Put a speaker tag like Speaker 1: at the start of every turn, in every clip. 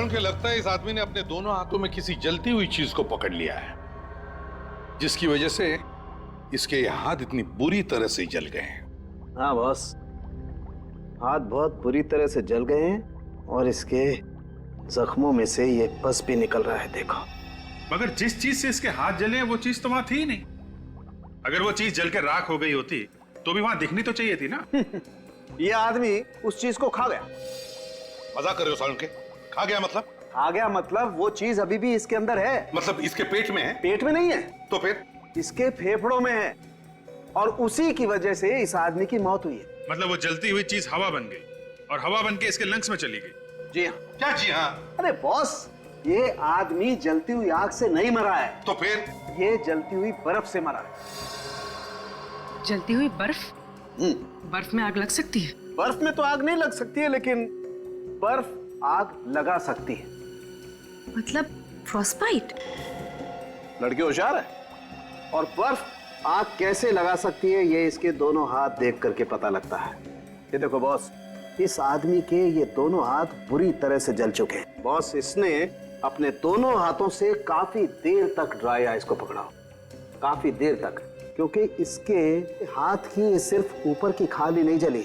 Speaker 1: सुन के लगता है इस आदमी ने अपने दोनों हाथों में किसी जलती हुई चीज को पकड़ लिया है, जिसकी वजह से इसके हाथ इतनी बुरी तरह से जल गए हैं।
Speaker 2: हाँ बॉस, हाथ बहुत बुरी तरह से जल गए हैं और इसके जख्मों में से ये पस भी निकल रहा है, देखो।
Speaker 3: मगर जिस चीज से इसके हाथ जले हैं वो चीज तो वहां थी ही नहीं। अगर वो चीज जल के राख हो गई होती तो भी वहां दिखनी तो चाहिए थी ना।
Speaker 2: ये आदमी उस चीज को खा गया।
Speaker 1: मजाक कर रहे हो सालू के? खा गया मतलब?
Speaker 2: खा गया मतलब वो चीज अभी भी इसके अंदर है।
Speaker 1: मतलब इसके पेट में है?
Speaker 2: पेट में नहीं है
Speaker 1: तो फिर?
Speaker 2: इसके फेफड़ों में है, और उसी की वजह से इस आदमी की मौत हुई है।
Speaker 3: मतलब वो जलती हुई चीज हवा बन गई और हवा बन के इसके लंग्स में चली गई।
Speaker 2: जी हाँ।
Speaker 1: क्या जी हाँ?
Speaker 2: अरे बॉस, ये आदमी जलती हुई आग से नहीं मरा है।
Speaker 1: तो फिर?
Speaker 2: ये जलती हुई बर्फ से मरा है।
Speaker 4: जलती हुई बर्फ? बर्फ में आग लग सकती है?
Speaker 2: बर्फ में तो आग नहीं लग सकती है, लेकिन बर्फ आग लगा सकती है।
Speaker 4: मतलब फ्रॉस्टबाइट?
Speaker 2: लड़की होशियार है। और बर्फ आग कैसे लगा सकती है ये इसके दोनों हाथ देख करके पता लगता है। ये देखो बॉस, इस आदमी के ये दोनों हाथ बुरी तरह से जल चुके हैं। बॉस, इसने अपने दोनों हाथों से काफी देर तक ड्राई आइस को पकड़ा, काफी देर तक, क्योंकि इसके हाथ की सिर्फ ऊपर की खाल ही नहीं जली।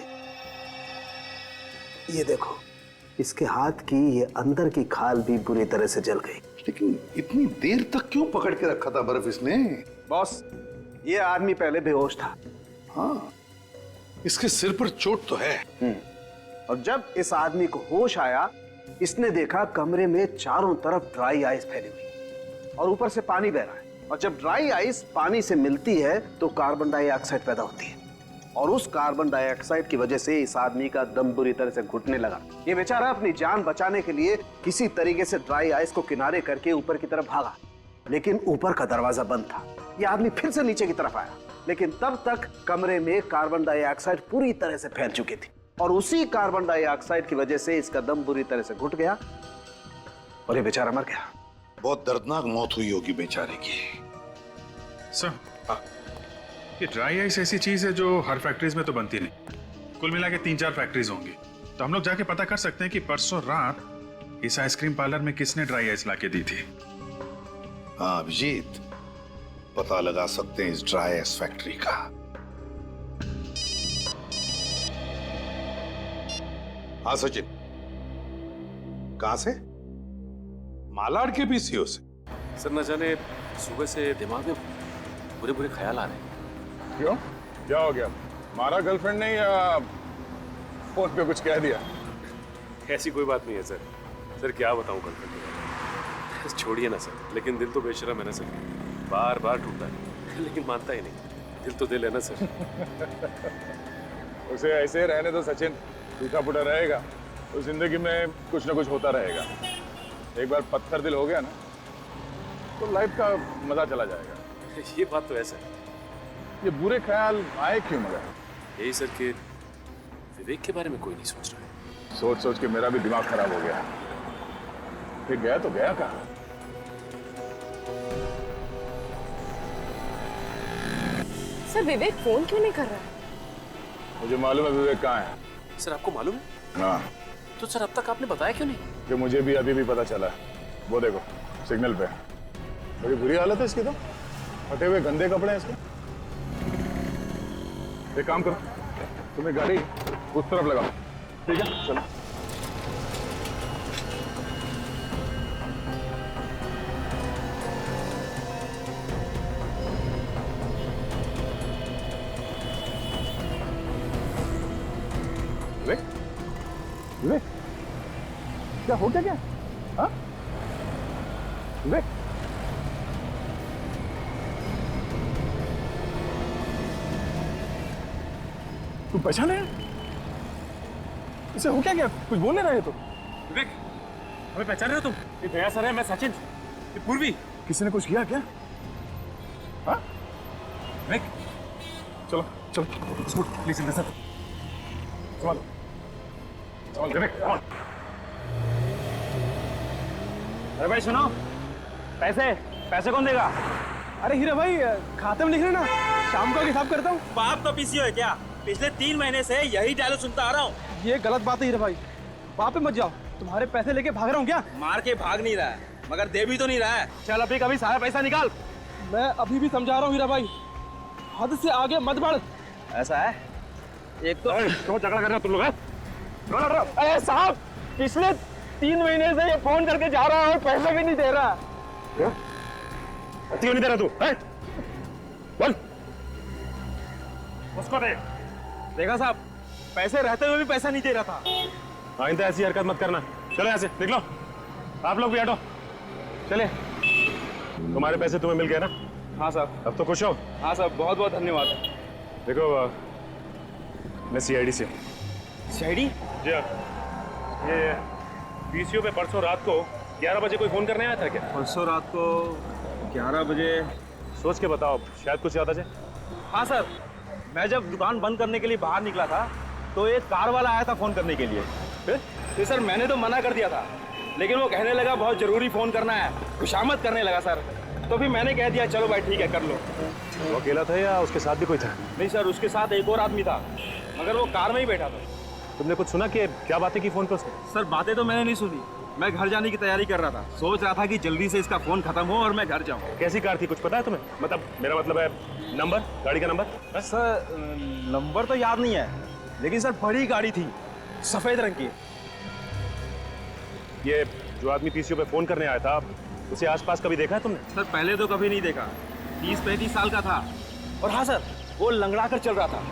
Speaker 2: ये देखो, इसके हाथ की ये अंदर की खाल भी बुरी तरह से जल गई।
Speaker 1: लेकिन इतनी देर तक क्यों पकड़ के रखा था बर्फ इसने?
Speaker 2: बॉस, ये आदमी पहले बेहोश था।
Speaker 1: हाँ, इसके सिर पर चोट तो है।
Speaker 2: और जब इस आदमी को होश आया, इसने देखा कमरे में चारों तरफ ड्राई आइस फैली हुई और ऊपर से पानी बह रहा है। और जब ड्राई आइस पानी से मिलती है तो कार्बन डाइऑक्साइड पैदा होती है, और उस कार्बन डाइऑक्साइड की वजह से इस आदमी का दम बुरी तरह से घुटने लगा। ये बेचारा अपनी जान बचाने के लिए किसी तरीके से ड्राई आइस को किनारे करके ऊपर की तरफ भागा, लेकिन ऊपर का दरवाजा बंद था। ये आदमी फिर से नीचे की तरफ आया, लेकिन तब तक कमरे में कार्बन डाइऑक्साइड पूरी तरह से फैल चुकी थी, और उसी कार्बन डाइऑक्साइड की वजह से इसका दम बुरी तरह से घुट गया और ये बेचारा मर गया।
Speaker 1: बहुत दर्दनाक मौत हुई होगी बेचारे की।
Speaker 3: सर, ये ड्राई आइस ऐसी चीज है जो हर फैक्ट्रीज में तो बनती नहीं। कुल मिला के 3-4 फैक्ट्रीज होंगी। तो हम लोग जाके पता कर सकते हैं कि परसों रात इस आइसक्रीम पार्लर में किसने ड्राई आइस लाके दी थी।
Speaker 1: हाँ अभिजीत, पता लगा सकते हैं इस ड्राई आइस फैक्ट्री का। हाँ सचिन, कहां से? मालाड के पीसीओ से।
Speaker 5: सर, न जाने सुबह से दिमाग में बुरे बुरे ख्याल आ रहे हैं।
Speaker 6: क्यों? क्या हो गया? मारा गर्लफ्रेंड ने या फोन पे कुछ कह दिया?
Speaker 5: ऐसी कोई बात नहीं है सर। सर क्या बताऊं गर्लफ्रेंड के बारे में। छोड़िए ना सर, लेकिन दिल तो बेशरम है ना सर। बार बार टूटता है लेकिन मानता ही नहीं। दिल तो दिल है ना सर।
Speaker 6: उसे ऐसे रहने दो सचिन, टूटा फूटा रहेगा तो जिंदगी में कुछ ना कुछ होता रहेगा। एक बार पत्थर दिल हो गया ना तो लाइफ का मजा चला जाएगा।
Speaker 5: ये बात तो ऐसा है।
Speaker 6: ये बुरे ख्याल आए क्यों मगर?
Speaker 5: यही सर कि विवेक के बारे में कोई नहीं सोच रहा है।
Speaker 6: सोच सोच के मेरा भी दिमाग खराब हो गया। फिर गया तो गया कहाँ?
Speaker 7: सर, विवेक फोन क्यों नहीं कर रहा है?
Speaker 6: मुझे मालूम है विवेक कहाँ है।
Speaker 5: सर आपको मालूम है?
Speaker 6: हाँ,
Speaker 5: तो सर अब तक आपने बताया क्यों नहीं?
Speaker 6: कि मुझे भी अभी भी पता चला। वो देखो सिग्नल पे। बड़ी बुरी हालत है इसकी तो, फटे हुए गंदे कपड़े हैं इसके। एक काम करो, तुम्हें गाड़ी उस तरफ लगाओ, ठीक है? चलो। विवेक, विवेक, क्या हो गया? हाँ विवेक, तुम पहचाने? इसे हो क्या? कुछ बोल नहीं रहे तो?
Speaker 5: विवेक, हमें पहचान रहे हो तुम? ये भैया सर है, मैं सचिन, ये पूर्वी।
Speaker 6: किसी ने कुछ किया क्या? हाँ?
Speaker 5: विवेक,
Speaker 6: चलो चलो,
Speaker 5: स्कूट प्लीज इन सर।
Speaker 6: संभालो, संभालो विवेक, संभालो।
Speaker 8: अरे भाई सुनो, पैसे कौन देगा?
Speaker 9: अरे हीरा भाई, खाते में लिख रहे ना, शाम को हिसाब करता हूँ।
Speaker 8: बाप का पीसीओ है क्या? पिछले 3 महीने से यही डायलॉग सुनता आ रहा हूँ।
Speaker 9: ये गलत बात है हीरा भाई, वहाँ पे मत जाओ, तुम्हारे पैसे लेके भाग रहा हूँ क्या?
Speaker 8: मार के भाग नहीं रहा है, मगर दे भी तो नहीं रहा है। चल अभी कभी सारा पैसा निकाल।
Speaker 9: मैं अभी भी समझा रहा हूँ हीरा भाई, हद से आगे मत बढ़।
Speaker 8: ऐसा है? एक तो क्यों झगड़ा कर रहे हो तुम लोग? अरे साहब, पिछले 3 महीने से ये फोन करके जा रहा है और पैसे भी नहीं दे रहा। क्यों नहीं दे रहा तू? बोल। उसको दे। देखा साहब, पैसे रहते हुए भी पैसा नहीं दे रहा था। आइंदा ऐसी हरकत मत करना। चलो यहाँ से निकलो। आप लोग भी हटो। चले। तुम्हारे पैसे तुम्हें मिल गए ना? हाँ साहब। अब तो खुश हो? हाँ साहब, बहुत बहुत धन्यवाद। देखो मैं सीआईडी से। सीआईडी? जी हाँ। ये पीसीओ पे परसों रात को 11 बजे कोई फोन करने आया था क्या? परसों रात को 11 बजे? सोच के बताओ, शायद कुछ याद आ जाए। हाँ सर, मैं जब दुकान बंद करने के लिए बाहर निकला था तो एक कार वाला आया था फोन करने के लिए। फिर सर मैंने तो मना कर दिया था, लेकिन वो कहने लगा बहुत जरूरी फोन करना है, खुशामद करने लगा सर। तो फिर मैंने कह दिया चलो भाई ठीक है कर लो। वो अकेला था या उसके साथ भी कोई था? नहीं सर, उसके साथ एक और आदमी था, मगर वो कार में ही बैठा था। तुमने कुछ सुना कि क्या बातें की फोन पे उसने? सर बातें तो मैंने नहीं सुनी, मैं घर जाने की तैयारी कर रहा था। सोच रहा था कि जल्दी से इसका फोन खत्म हो और मैं घर जाऊं। कैसी कार थी कुछ पता है तुम्हें? मतलब मेरा मतलब है नंबर, गाड़ी का नंबर? सर नंबर तो याद नहीं है, लेकिन सर बड़ी गाड़ी थी, सफेद रंग की। ये जो आदमी पीसीओ पे फोन करने आया था, उसे आसपास कभी देखा है तुमने? सर पहले तो कभी नहीं देखा, 30-35 साल का था। और हाँ सर, वो लंगड़ा कर चल रहा था।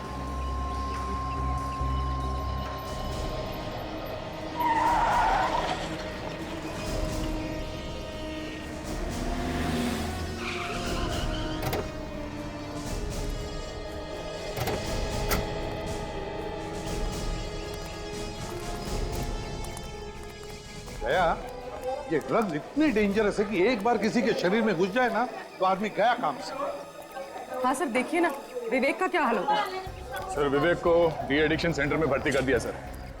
Speaker 1: गया, ये ड्रग्स इतनी डेंजरस है कि एक बार किसी के शरीर में घुस जाए ना तो आदमी गया काम से।
Speaker 4: हाँ सर, देखिए ना विवेक का क्या हाल होगा।
Speaker 6: सर विवेक को डी एडिक्शन सेंटर में भर्ती कर दिया सर।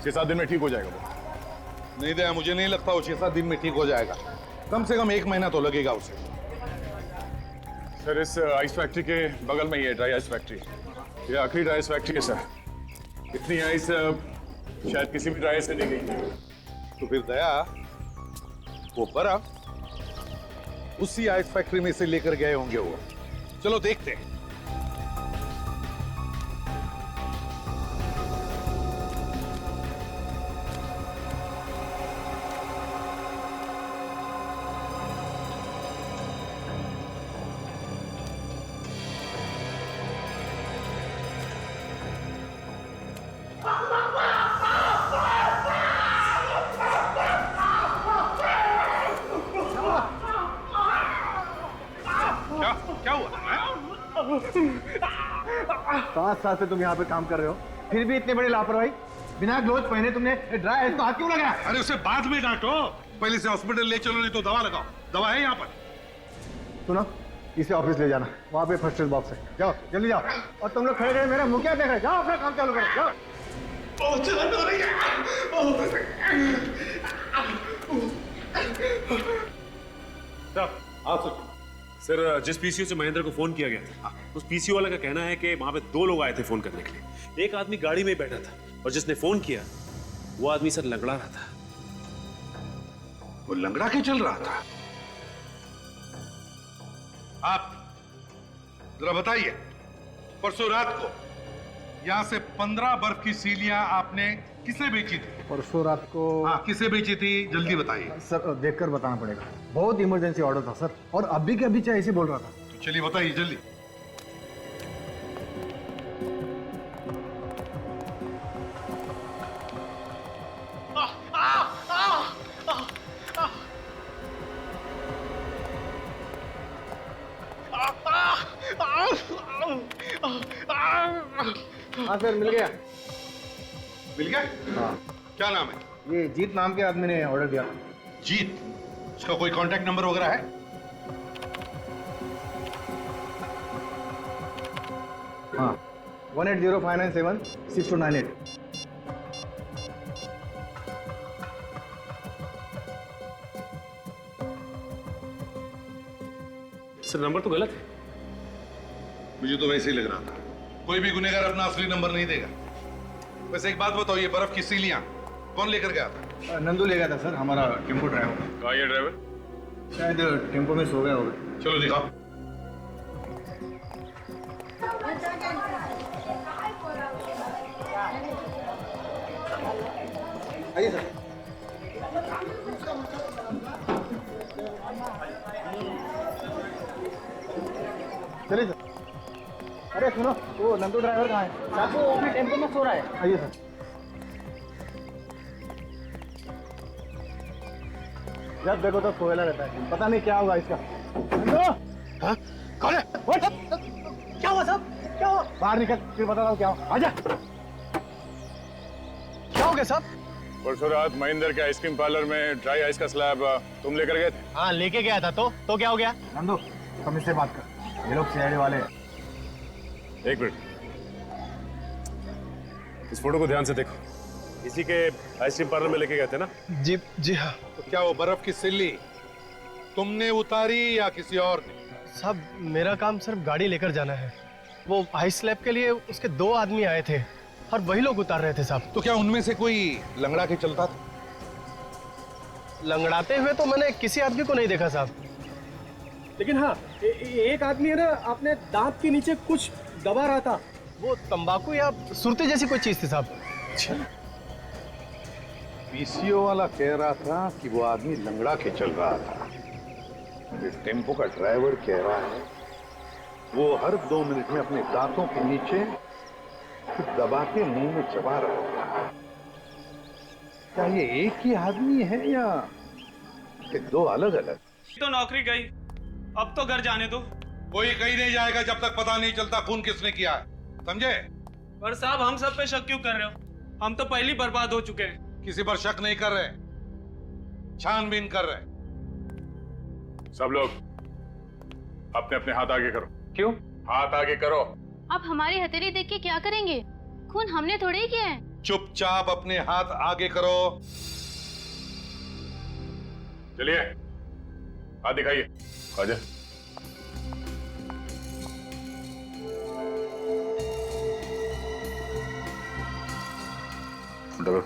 Speaker 6: 6-7 दिन में ठीक हो जाएगा वो।
Speaker 1: नहीं दया, मुझे नहीं लगता वो 6-7 दिन में ठीक हो जाएगा, कम से कम 1 महीना तो लगेगा उसे।
Speaker 6: सर इस आइस फैक्ट्री के बगल में ही है ड्राई आइस फैक्ट्री। ये आखिरी ड्राई आइस फैक्ट्री है सर। इतनी आइस शायद किसी भी ड्राई आइस से नहीं गई।
Speaker 1: तो फिर दया वो बर्फ उसी आइस फैक्ट्री में से लेकर गए होंगे वो। चलो देखते हैं। क्या हुआ?
Speaker 9: 5 साल से तुम यहाँ पे काम कर रहे हो, फिर भी इतने बड़े लापरवाही। बिना ग्लोव्स पहने तुमने ड्राई आइस को हाथ क्यों लगाया?
Speaker 1: अरे उसे बाद में डांटो, पहले से हॉस्पिटल ले चलो, नहीं तो दवा लगाओ। दवा है यहाँ पर।
Speaker 9: सुनो, इसे ऑफिस ले जाना, वहाँ पे फर्स्ट एड बॉक्स है। जाओ जल्दी जाओ। और तुम लोग खड़े खड़े मेरा मुंह क्या देख रहे हो? जाओ अपना काम चालू करो, जाओ।
Speaker 5: सर जिस पीसीओ से महेंद्र को फोन किया गया था, उस पीसीओ वाला का कहना है कि वहां पे 2 लोग आए थे फोन करने के लिए। एक आदमी गाड़ी में ही बैठा था और जिसने फोन किया वो आदमी सर लंगड़ा रहा था।
Speaker 1: वो लंगड़ा के चल रहा था? आप जरा बताइए, परसों रात को यहां से 15 बर्फ की सीलियां आपने किसे बेची थी?
Speaker 9: परसों रात को?
Speaker 1: हाँ, किसे बेची थी जल्दी बताइए।
Speaker 9: सर देखकर बताना पड़ेगा, बहुत इमरजेंसी ऑर्डर था सर, और अभी के अभी चाहे ऐसे बोल रहा था।
Speaker 1: चलिए बताइए जल्दी।
Speaker 9: हाँ सर मिल गया।
Speaker 1: मिल गया?
Speaker 9: हाँ।
Speaker 1: क्या नाम है?
Speaker 9: ये जीत नाम के आदमी ने ऑर्डर दिया।
Speaker 1: जीत? उसका कोई कांटेक्ट नंबर वगैरह है?
Speaker 9: हाँ 1805976298।
Speaker 5: सर नंबर तो गलत है।
Speaker 1: मुझे तो वैसे ही लग रहा था, कोई भी गुनहगार अपना असली नंबर नहीं देगा। वैसे एक बात बताओ, ये बर्फ की सीलियां कौन लेकर गया था?
Speaker 9: नंदू ले गया था सर, हमारा टेम्पो ड्राइवर।
Speaker 6: कहाँ ये ड्राइवर?
Speaker 9: शायद टेम्पो में सो गया होगा।
Speaker 6: चलो दिखाओ।
Speaker 9: आइए सर। चलिए सर। अरे सुनो, वो नंदू ड्राइवर कहाँ है?
Speaker 10: साहब वो अपने टेम्पो में सो रहा है।
Speaker 9: आइए सर। जब देखो तो सोएला रहता है, पता नहीं क्या होगा इसका। नंदू! हाँ? कौन है? क्या हुआ साहब? क्या हुआ? बाहर निकल, फिर बता रहा हूँ क्या हुआ। आजा। क्या हो गया साहब?
Speaker 6: परसों रात महेंद्र के आइसक्रीम पार्लर में ड्राई आइस का स्लैब तुम लेकर गए थे?
Speaker 9: हाँ, लेके गया था तो क्या हो गया? नंदू, तुम इससे बात कर। ये लोग सीआईडी वाले हैं।
Speaker 6: एक मिनट, इस फोटो को ध्यान से देखो। इसी के आइसक्रीम पार्लर में लेके गए थे ना?
Speaker 9: जी हाँ।
Speaker 1: तो क्या वो बर्फ की सिल्ली तुमने उतारी या किसी और ने?
Speaker 9: साहब, मेरा काम सिर्फ गाड़ी लेकर जाना है। वो आइस स्लैब के लिए उसके 2 आदमी आए थे और वही लोग उतार रहे थे साहब।
Speaker 1: तो क्या उनमें से कोई लंगड़ा के चलता था?
Speaker 9: लंगड़ाते हुए तो मैंने किसी आदमी को नहीं देखा साहब।
Speaker 10: लेकिन हाँ, एक आदमी है ना, अपने दांत के नीचे कुछ दबा रहा था।
Speaker 9: वो तंबाकू या सुरती जैसी कोई चीज थी साहब।
Speaker 1: अच्छा, पीसीओ वाला कह रहा था कि वो आदमी लंगड़ा के चल रहा था। ये टेम्पो का ड्राइवर कह रहा है वो हर 2 मिनट में अपने दांतों के नीचे कुछ दबा के मुंह में चबा रहा था। क्या ये एक ही आदमी है या कि 2 अलग अलग?
Speaker 10: तो नौकरी गई, अब तो घर जाने दो।
Speaker 1: कोई कहीं नहीं जाएगा जब तक पता नहीं चलता खून किसने किया है, समझे?
Speaker 10: पर साहब, हम सब पे शक क्यों कर रहे हो? हम तो पहले ही बर्बाद हो चुके हैं।
Speaker 1: किसी पर शक नहीं कर रहे, छानबीन कर रहे।
Speaker 6: सब लोग अपने अपने हाथ आगे करो।
Speaker 10: क्यों?
Speaker 6: हाथ आगे करो।
Speaker 7: आप हमारी हथेली देख के क्या करेंगे? खून हमने थोड़े ही किया है।
Speaker 1: चुपचाप अपने हाथ आगे करो।
Speaker 6: चलिए, हाथ दिखाइए। आजा। डबल।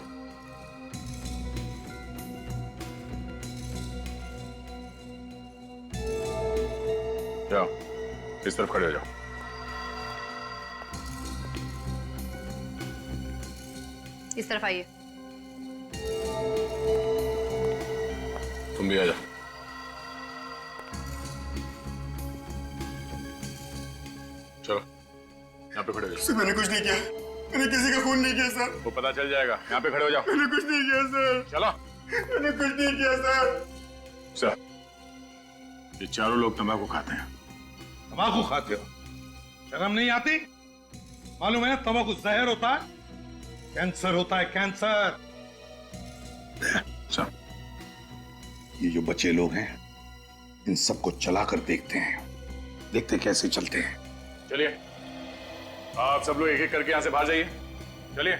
Speaker 6: जाओ, इस तरफ खड़े हो जाओ।
Speaker 4: इस तरफ आइए।
Speaker 6: तुम भी आ जाओ। चलो, यहाँ पे खड़े हो जाओ।
Speaker 8: मैंने कुछ नहीं किया, मैंने किसी का खून नहीं किया सर।
Speaker 6: वो पता चल जाएगा। यहाँ पे खड़े हो जाओ।
Speaker 8: मैंने कुछ नहीं किया सर।
Speaker 6: चलो।
Speaker 8: मैंने कुछ नहीं किया सर।
Speaker 6: सर, ये चारों लोग तंबाकू खाते हैं।
Speaker 1: तंबाकू खाते हो? शर्म नहीं आती? मालूम है तंबाकू जहर होता है, कैंसर होता है, कैंसर।
Speaker 6: सर,
Speaker 1: ये जो बच्चे लोग हैं इन सबको चला कर देखते हैं, देखते कैसे चलते हैं।
Speaker 6: चलिए, आप सब लोग एक एक करके यहाँ से बाहर जाइए। चलिए।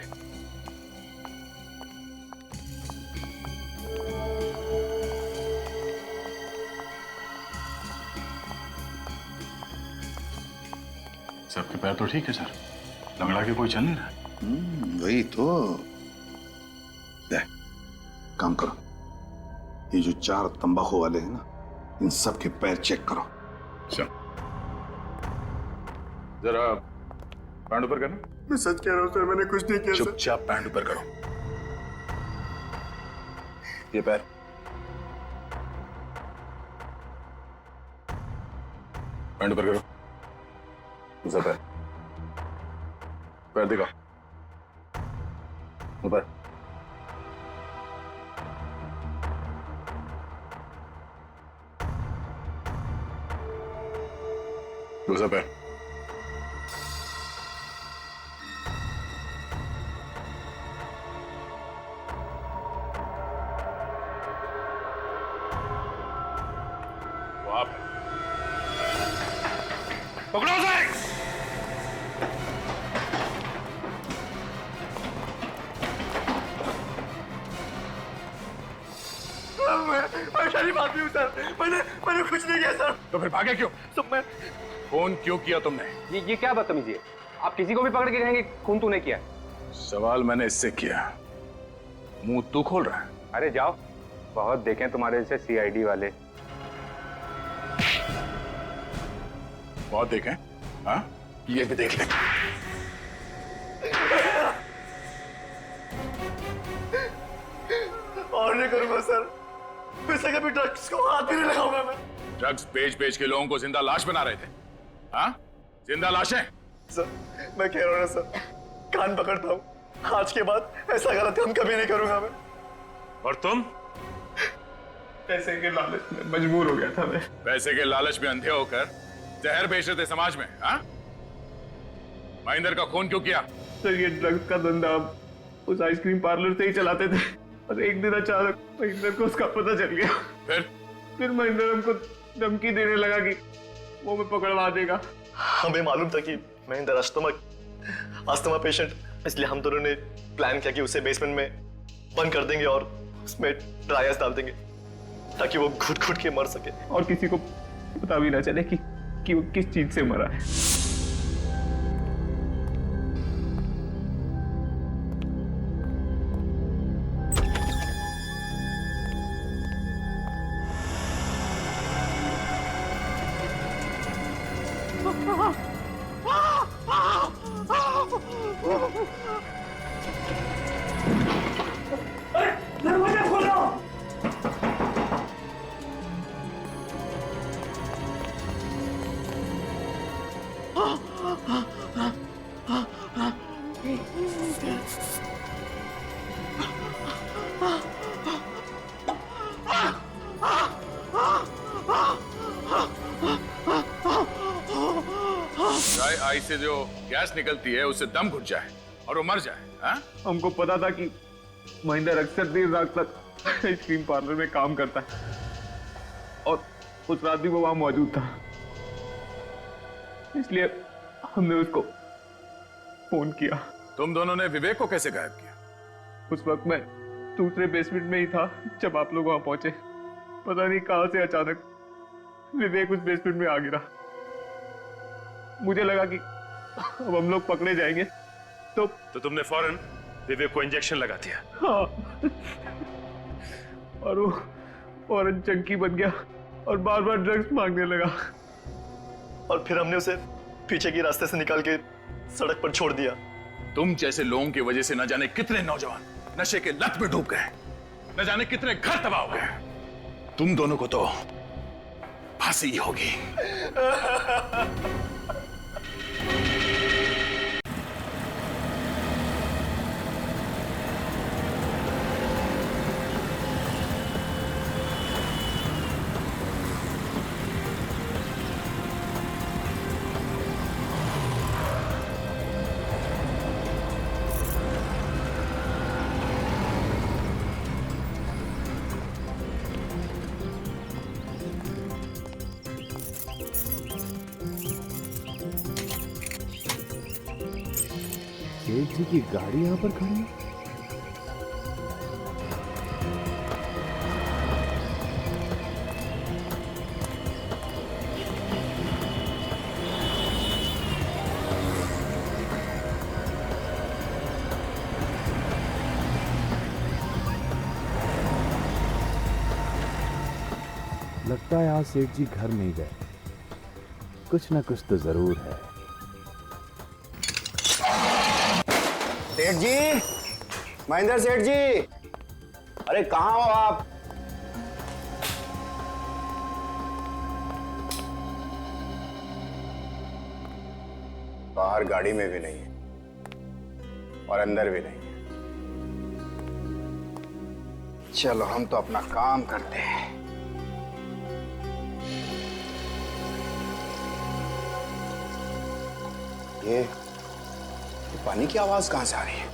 Speaker 3: सबके पैर तो ठीक है सर, लंगड़ा के कोई चल नहीं रहा।
Speaker 1: वही तो। दे, काम करो, ये जो 4 तंबाकू वाले हैं ना, इन सब के पैर चेक करो।
Speaker 6: चल, जरा पैंट ऊपर करना।
Speaker 8: मैं सच कह रहा हूँ सर, मैंने कुछ नहीं किया सर।
Speaker 6: चुपचाप पैंट ऊपर करो। ये पैर। पैंट ऊपर करो। दूसरा पैर। पैर दिखाओ। ऊपर। दूसरा पैर। वो आप है।
Speaker 1: पकड़ो उसे!
Speaker 8: मैं शरीफ आदमी हूँ सर, मैंने कुछ नहीं किया सर।
Speaker 6: तो फिर भागे क्यों?
Speaker 8: सब मैं।
Speaker 6: फोन क्यों किया तुमने?
Speaker 10: ये क्या बदतमीजी है? आप किसी को भी पकड़ के कहेंगे खून तूने किया?
Speaker 6: सवाल मैंने इससे किया, मुंह तू खोल रहा है।
Speaker 11: अरे जाओ, बहुत देखें तुम्हारे जैसे सीआईडी वाले।
Speaker 6: बहुत देखें? हाँ, ये भी देख लें।
Speaker 9: और नहीं करूंगा सर, वैसे कभी ड्रग्स को हाथ भी नहीं लगाऊंगा मैं।
Speaker 6: ड्रग्स बेच के लोगों को जिंदा लाश बना रहे थे। हाँ, जिंदा लाशें।
Speaker 9: सर मैं कह रहा हूँ ना सर, कान पकड़ता हूँ, आज के बाद ऐसा गलत काम कभी नहीं करूंगा मैं।
Speaker 8: और तुम?
Speaker 6: पैसे के लालच में मजबूर हो गया था मैं। पैसे के लालच में अंधे होकर जहर बेच रहे थे समाज में। हाँ, महेंद्र का खून क्यों किया?
Speaker 10: सर ये ड्रग्स का धंधा हम उस आइसक्रीम पार्लर से ही चलाते थे, और एक दिन अचानक महेंद्र को उसका पता चल गया। फिर महेंद्र हमको धमकी देने लगा कि वो हमें पकड़वा देगा।
Speaker 9: हमें मालूम था कि महेंद्र अस्थमा पेशेंट, इसलिए हम दोनों ने प्लान किया कि उसे बेसमेंट में बंद कर देंगे और उसमें ड्राई आइस डाल देंगे ताकि वो घुट घुट के मर सके
Speaker 10: और किसी को पता भी ना चले कि वो किस चीज से मरा है।
Speaker 9: दरवाजा खोलो।
Speaker 6: ड्राई आइस से जो गैस निकलती है उससे दम घुट जाए और वो मर जाए। हाँ?
Speaker 10: हमको पता था कि महेंद्र अक्सर देर रात तक आइसक्रीम पार्लर में काम करता है और उस रात भी वो वहां मौजूद था, इसलिए हमने उसको फोन किया।
Speaker 6: तुम दोनों ने विवेक को कैसे गायब किया?
Speaker 10: उस वक्त मैं दूसरे बेसमेंट में ही था जब आप लोग वहां पहुंचे। पता नहीं कहां से अचानक विवेक उस बेसमेंट में आ गिरा। मुझे लगा कि अब हम लोग पकड़े जाएंगे, तो
Speaker 8: तुमने फौरन विवेक को इंजेक्शन लगा दिया।
Speaker 10: हाँ, और वो फौरन चंकी बन गया और बार बार ड्रग्स मांगने लगा।
Speaker 9: और फिर हमने उसे पीछे की रास्ते से निकाल के सड़क पर छोड़ दिया।
Speaker 6: तुम जैसे लोगों की वजह से न जाने कितने नौजवान नशे के लत में डूब गए, न जाने कितने घर तबाह हो गए। तुम दोनों को तो फांसी ही होगी।
Speaker 12: सेठ जी की गाड़ी यहां पर खड़ी है। लगता है आज सेठ जी घर नहीं गए, कुछ ना कुछ तो जरूर है।
Speaker 9: सेठ जी, महेंद्र सेठ जी, अरे कहाँ हो आप? बाहर गाड़ी में भी नहीं है और अंदर भी नहीं है। चलो हम तो अपना काम करते हैं। ये पानी की आवाज कहां से आ रही है?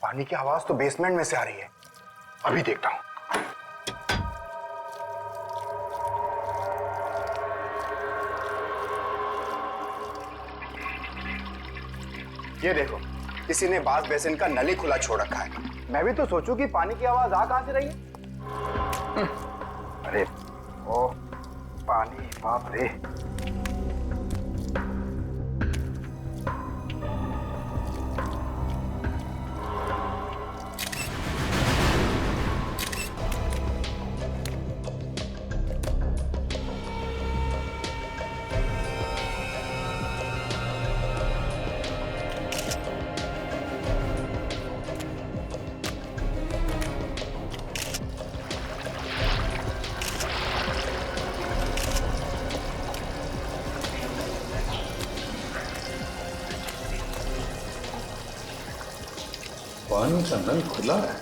Speaker 13: पानी की आवाज तो बेसमेंट में से आ रही है। अभी देखता हूं। ये देखो, किसी ने बाथ बेसिन का नली खुला छोड़ रखा है। मैं भी तो सोचूं कि पानी की आवाज आ कहां से रही है। अरे ओ पानी, बाप रे।
Speaker 1: पानी का नल खुला है।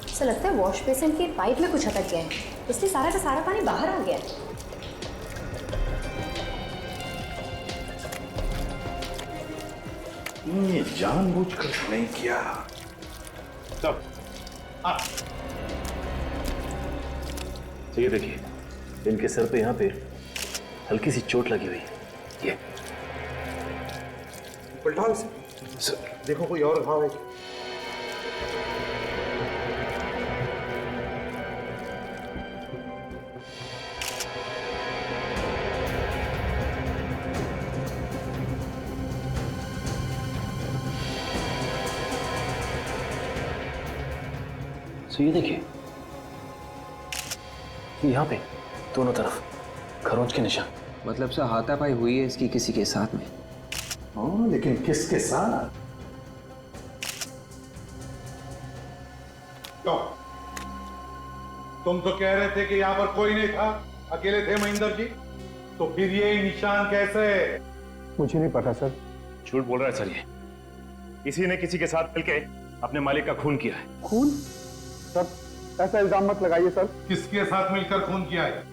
Speaker 14: ऐसा लगता है वॉश बेसिन की पाइप में कुछ अटक गया है, इसलिए सारा का सारा पानी बाहर आ गया है।
Speaker 1: ये जानबूझकर नहीं किया।
Speaker 5: तब ये देखिए, इनके सर पे यहाँ पे हल्की सी चोट लगी हुई है। ये
Speaker 13: पलटाओ इसे, देखो कोई और घाव है।
Speaker 5: तो ये देखिए, यहाँ पे दोनों तरफ खरोंच के निशान।
Speaker 15: मतलब से हाथापाई हुई है इसकी किसी के साथ में।
Speaker 1: हाँ, लेकिन किसके साथ?
Speaker 6: क्यों? तुम तो कह रहे थे कि यहाँ पर कोई नहीं था, अकेले थे महेंद्र जी, तो फिर ये निशान कैसे?
Speaker 13: मुझे नहीं पता सर।
Speaker 8: झूठ बोल रहा है सर, ये किसी ने किसी के साथ मिलके अपने मालिक का खून किया है।
Speaker 13: खून? सर ऐसा इल्जाम मत लगाइए सर।
Speaker 6: किसके साथ मिलकर खून किया है?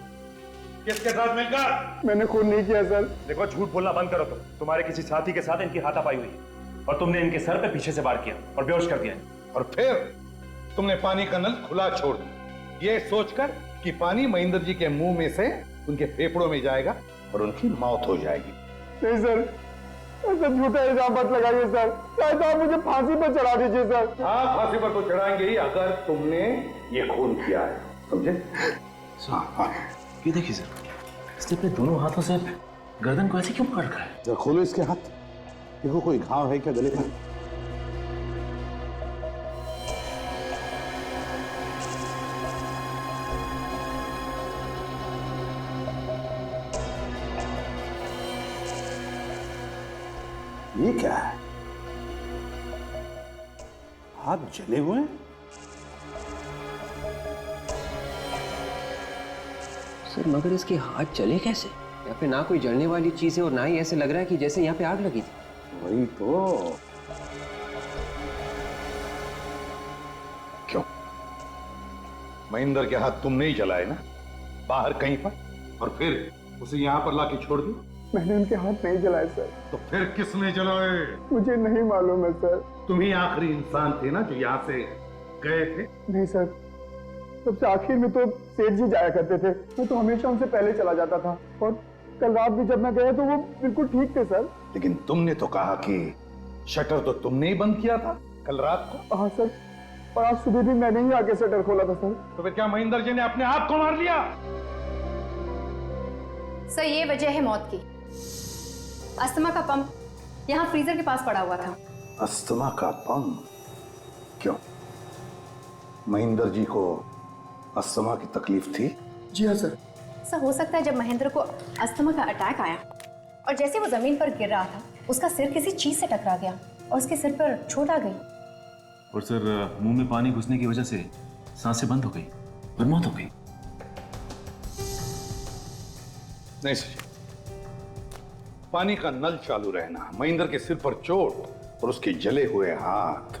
Speaker 6: किसके साथ मिलकर?
Speaker 13: मैंने खून नहीं किया सर।
Speaker 8: देखो, झूठ बोलना बंद करो। तुम्हारे किसी साथी के साथ इनकी हाथापाई हुई है और तुमने इनके सर पे पीछे से वार किया और बेहोश कर दिया।
Speaker 6: और फिर तुमने पानी का नल खुला छोड़ दिया, ये सोचकर कि पानी महेंद्र जी के मुंह में से उनके फेफड़ों में जाएगा और उनकी मौत हो जाएगी।
Speaker 13: नहीं सर, ऐसा झूठा इल्जाम मत लगाइए सर। चाहे तो आप मुझे फांसी पर चढ़ा दीजिए सर।
Speaker 6: हाँ, फांसी पर तो चढ़ाएंगे ही अगर तुमने ये खून किया है, समझे?
Speaker 5: ये देखिए सर, इसने अपने दोनों हाथों से गर्दन को ऐसे क्यों पकड़ रखा है?
Speaker 1: जरा खोलो इसके हाथ, देखो कोई घाव है क्या गले पर? ये क्या है? हाथ जले हुए हैं?
Speaker 15: सर मगर इसके हाथ जले कैसे? यहाँ पे ना कोई जलने वाली चीज है और ना ही ऐसे लग रहा है कि जैसे यहाँ पे आग लगी थी।
Speaker 1: वही तो।
Speaker 6: क्यों? महेंद्र के हाथ तुमने ही जलाए ना, बाहर कहीं पर, और फिर उसे यहाँ पर लाके छोड़ दिया?
Speaker 13: मैंने उनके हाथ नहीं जलाए सर।
Speaker 6: तो फिर किसने जलाए?
Speaker 13: मुझे नहीं मालूम है सर।
Speaker 6: तुम ही आखिरी इंसान थे ना जो यहाँ से गए थे?
Speaker 13: नहीं सर, सबसे आखिर में तो सेठ जी जाया करते थे, मैं तो हमेशा उनसे पहले चला जाता था। और कल रात भी जब मैं गया तो वो बिल्कुल ठीक थे सर।
Speaker 6: लेकिन तुमने तो कहा कि शटर तो तुमने ही बंद किया था कल रात को।
Speaker 13: हाँ सर, और आज सुबह भी मैंने ही आके शटर खोला था सर।
Speaker 6: तो फिर क्या महेंद्र जी ने अपने आप को मार लिया?
Speaker 14: सर ये वजह है मौत की। अस्थमा का पंप यहाँ फ्रीजर के पास पड़ा हुआ था।
Speaker 1: अस्थमा का पंप? क्यों? महेंद्र जी को अस्थमा की तकलीफ थी?
Speaker 13: जी हाँ सर।
Speaker 14: सर हो सकता है जब महेंद्र को अस्थमा का अटैक आया और जैसे वो जमीन पर गिर रहा था, उसका सिर किसी चीज से टकरा गया और उसके सिर पर चोट आ गई।
Speaker 5: और सर मुंह में पानी घुसने की वजह से सांसें बंद हो गई और मौत हो गई।
Speaker 6: नहीं सर, पानी का नल चालू रहना, महेंद्र के सिर पर चोट और उसके जले हुए हाथ,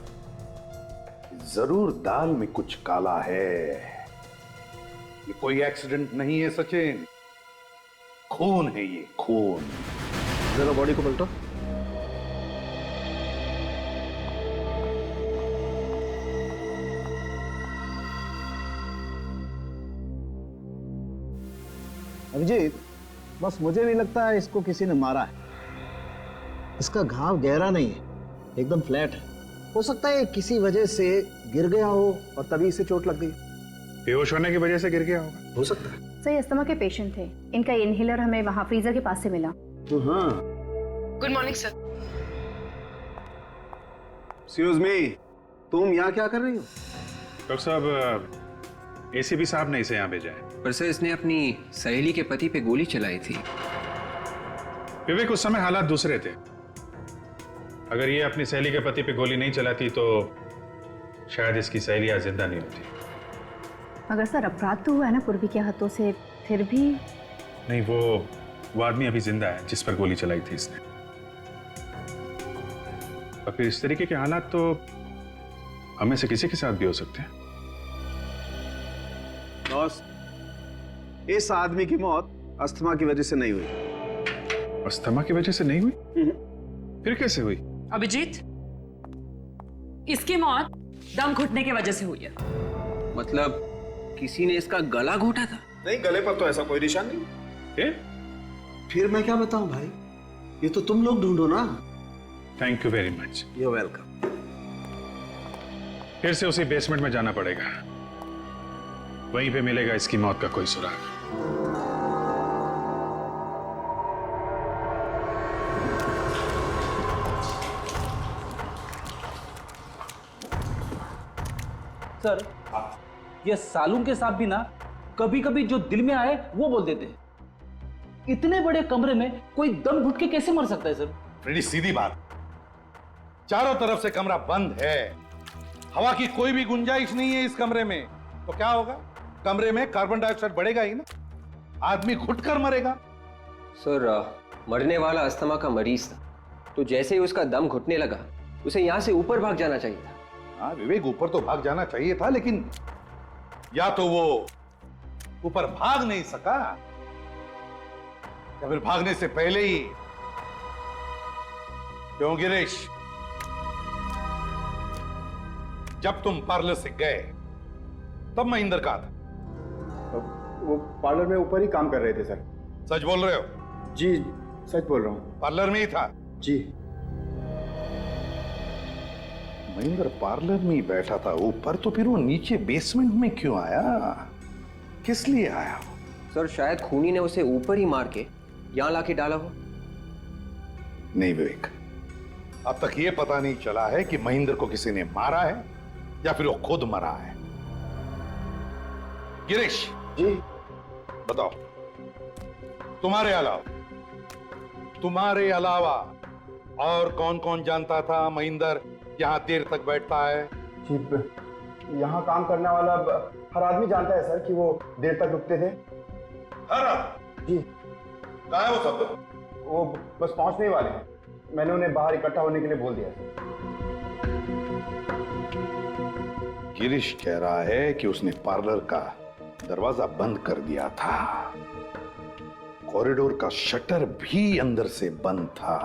Speaker 6: जरूर दाल में कुछ काला है। ये कोई एक्सीडेंट नहीं है सचिन, खून है ये, खून।
Speaker 2: जरा बॉडी को पलटो। अभिजीत, बस मुझे नहीं लगता है इसको किसी ने मारा है। इसका घाव गहरा नहीं है, एकदम फ्लैट है। हो सकता है किसी वजह से गिर गया हो और तभी इसे चोट लग गई।
Speaker 3: बेहोश होने की वजह से गिर गया होगा।
Speaker 2: हो सकता है।
Speaker 14: सही अस्थमा के पेशेंट थे, इनका इनहेलर हमें वहाँ फ्रीजर के पास से मिला।
Speaker 2: हाँ।
Speaker 4: Good morning sir.
Speaker 2: Excuse me, तुम यहाँ क्या कर रही हो?
Speaker 3: डॉक्टर साहब, एसीपी साहब ने इसे यहाँ भेजा है।
Speaker 15: पर सर इसने अपनी सहेली के पति पे गोली चलाई थी।
Speaker 3: विवेक, उस समय हालात दूसरे थे। अगर ये अपनी सहेली के पति पे गोली नहीं चलाती तो शायद इसकी सहेली आज जिंदा नहीं होती।
Speaker 14: मगर सर अपराध तो हुआ है ना पूर्वी के हाथों से, फिर भी।
Speaker 3: नहीं, वो आदमी अभी जिंदा है जिस पर गोली चलाई थी इसने। और फिर इस तरीके के हालात तो हमें से किसी के साथ भी हो सकते हैं।
Speaker 2: बॉस, इस आदमी की मौत अस्थमा की वजह से नहीं हुई।
Speaker 3: अस्थमा की वजह से नहीं हुई? फिर कैसे हुई?
Speaker 4: अभिजीत, इसकी मौत दम घुटने की वजह से हुई है।
Speaker 15: मतलब किसी ने इसका गला घोटा था?
Speaker 2: नहीं, गले पर तो ऐसा कोई निशान नहीं। फिर मैं क्या बताऊं भाई, ये तो तुम लोग ढूंढो ना।
Speaker 3: Thank you very much.
Speaker 2: You welcome.
Speaker 3: फिर से उसी बेसमेंट में जाना पड़ेगा, वहीं पे मिलेगा इसकी मौत का कोई सुराग।
Speaker 10: सर, ये सालून के साहब भी ना कभी कभी जो दिल में आए वो बोल देते हैं। इतने बड़े कमरे में कोई दम घुट के कैसे मर सकता है सर?
Speaker 6: फ्रेडी, सीधी बात, चारों तरफ से कमरा बंद है, हवा की कोई भी गुंजाइश नहीं है इस कमरे में, तो क्या होगा? कमरे में कार्बन डाइऑक्साइड बढ़ेगा ही ना, आदमी घुटकर मरेगा।
Speaker 15: सर, मरने वाला अस्थमा का मरीज था, तो जैसे ही उसका दम घुटने लगा उसे यहाँ से ऊपर भाग जाना चाहिए था।
Speaker 6: हाँ विवेक, ऊपर तो भाग जाना चाहिए था, लेकिन या तो वो ऊपर भाग नहीं सका या फिर भागने से पहले ही। क्यों गिरीश, जब तुम पार्लर से गए तब महेंद्र कहाँ था?
Speaker 13: वो पार्लर में ऊपर ही काम कर रहे थे सर।
Speaker 6: सच बोल रहे हो?
Speaker 13: जी सच बोल रहा हूँ।
Speaker 6: पार्लर में ही था?
Speaker 13: जी।
Speaker 6: महेंद्र पार्लर में ही बैठा था ऊपर, तो फिर वो नीचे बेसमेंट में क्यों आया? किस लिए आया?
Speaker 15: सर शायद खूनी ने उसे ऊपर ही मार के यहां लाके डाला हो।
Speaker 6: नहीं विवेक, अब तक ये पता नहीं चला है कि महेंद्र को किसी ने मारा है या फिर वो खुद मरा है। गिरीश
Speaker 13: जी
Speaker 6: बताओ, तुम्हारे अलावा और कौन कौन जानता था महेंद्र यहां देर तक बैठता है?
Speaker 13: जी, यहाँ काम करने वाला हर आदमी जानता है सर कि वो देर तक रुकते थे।
Speaker 6: हर?
Speaker 13: जी।
Speaker 6: कहाँ है वो सब लोग?
Speaker 13: वो बस पहुंचने वाले हैं, मैंने उन्हें बाहर इकट्ठा होने के लिए बोल दिया।
Speaker 6: गिरीश कह रहा है कि उसने पार्लर का दरवाजा बंद कर दिया था, कॉरिडोर का शटर भी अंदर से बंद था,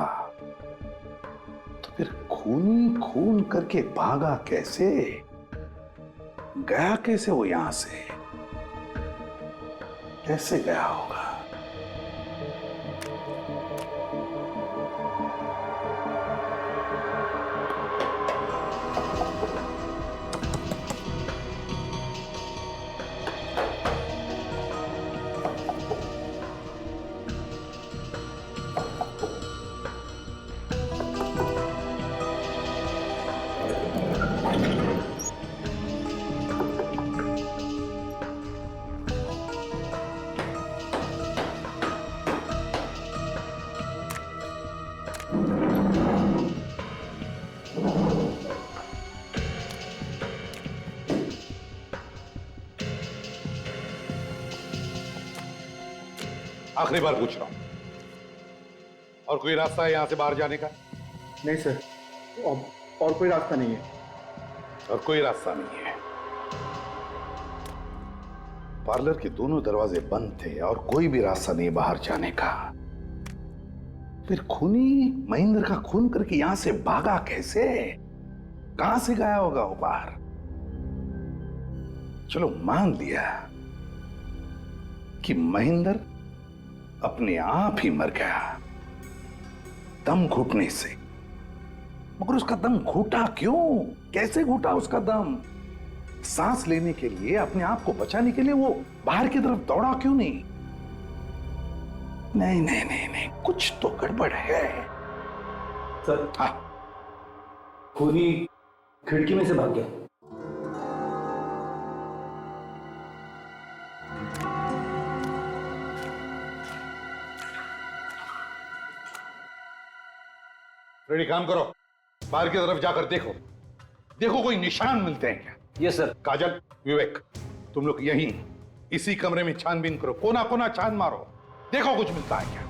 Speaker 6: तो फिर खूनी खून करके भागा कैसे? गया कैसे वो यहां से? कैसे गया होगा? आखिरी बार पूछ रहा हूं, और कोई रास्ता है यहां से बाहर जाने का?
Speaker 13: नहीं सर, और कोई रास्ता नहीं है।
Speaker 6: और कोई रास्ता नहीं है? पार्लर के दोनों दरवाजे बंद थे और कोई भी रास्ता नहीं बाहर जाने का। फिर खूनी महेंद्र का खून करके यहां से भागा कैसे? कहां से गया होगा वो बाहर? चलो मान लिया कि महेंद्र अपने आप ही मर गया, दम घुटने से। मगर उसका दम घुटा क्यों? कैसे घुटा उसका दम? सांस लेने के लिए, अपने आप को बचाने के लिए वो बाहर की तरफ दौड़ा क्यों नहीं? नहीं नहीं नहीं नहीं, कुछ तो गड़बड़ है।
Speaker 16: सर,
Speaker 6: हाँ,
Speaker 16: खूनी खिड़की में से भाग गया।
Speaker 6: रेडी, काम करो, बाहर की तरफ जाकर देखो, देखो कोई निशान मिलते हैं क्या?
Speaker 16: Yes sir.
Speaker 6: काजल, विवेक, तुम लोग यहीं इसी कमरे में छानबीन करो, कोना कोना छान मारो, देखो कुछ मिलता है क्या।